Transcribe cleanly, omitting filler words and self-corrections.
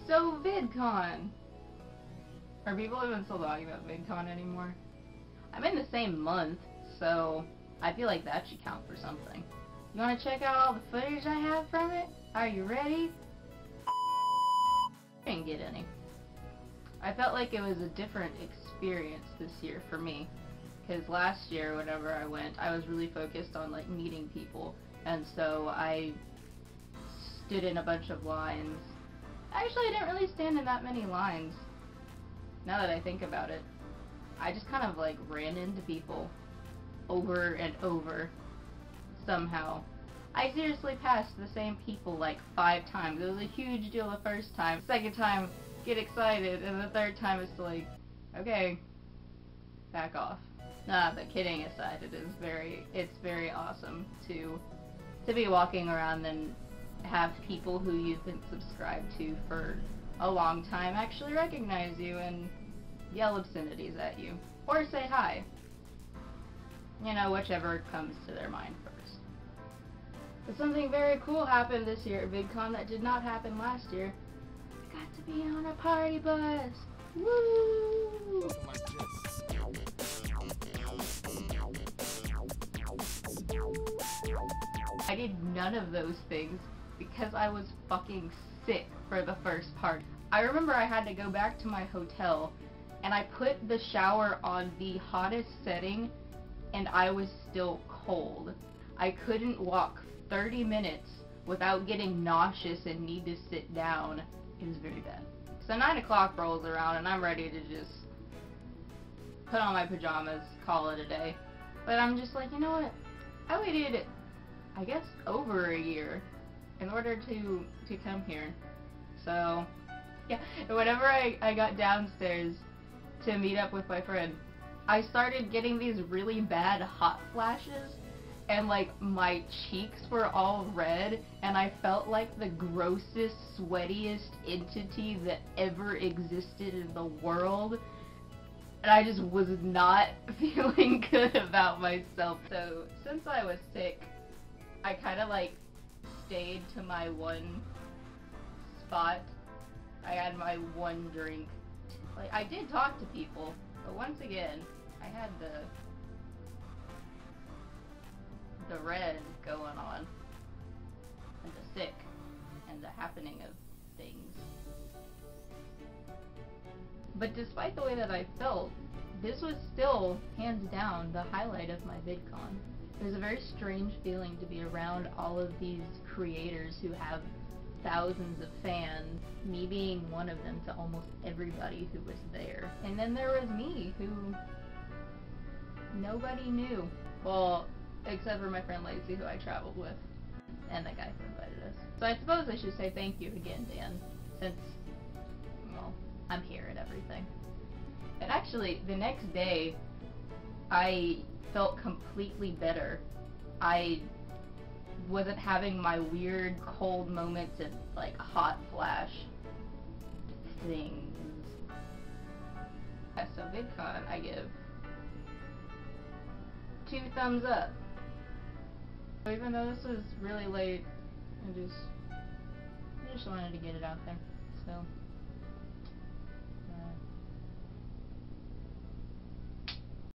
So Vidcon! Are people even still talking about Vidcon anymore? I'm in the same month, so I feel like that should count for something. You wanna check out all the footage I have from it? Are you ready? I didn't get any. I felt like it was a different experience this year for me. Because last year, whenever I went, I was really focused on like meeting people. And so I stood in a bunch of lines. Actually, I didn't really stand in that many lines. Now that I think about it. I just kind of like ran into people over and over somehow. I seriously passed the same people like 5 times. It was a huge deal the first time. Second time, get excited, and the third time it's like, okay, back off. Nah, but kidding aside, it's very awesome to be walking around and have people who you've been subscribed to for a long time actually recognize you and yell obscenities at you. Or say hi. You know, whichever comes to their mind first. But something very cool happened this year at VidCon that did not happen last year. I got to be on a party bus! Woo! I did none of those things because I was fucking sick for the first part. I remember I had to go back to my hotel and I put the shower on the hottest setting and I was still cold. I couldn't walk 30 minutes without getting nauseous and need to sit down. It was very bad. So 9 o'clock rolls around and I'm ready to just put on my pajamas, call it a day. But I'm just like, you know what? I waited, I guess, over a year in order to come here. So, yeah, whenever I got downstairs to meet up with my friend, I started getting these really bad hot flashes, and like my cheeks were all red, and I felt like the grossest, sweatiest entity that ever existed in the world, and I just was not feeling good about myself. So since I was sick, I kind of like stayed to my one spot. I had my one drink. Like, I did talk to people, but once again, I had the red going on, and the sick, and the happening of things. But despite the way that I felt, this was still, hands down, the highlight of my VidCon. It was a very strange feeling to be around all of these creators who have thousands of fans, me being one of them to almost everybody who was there. And then there was me, who nobody knew. Well, except for my friend Lacey, who I traveled with, and the guy who invited us. So I suppose I should say thank you again, Dan, since, well, I'm here and everything. And actually, the next day, I felt completely better. I wasn't having my weird cold moments and like hot flash things. Yeah, so VidCon, I give 2 thumbs up. Even though this was really late, I just wanted to get it out there. So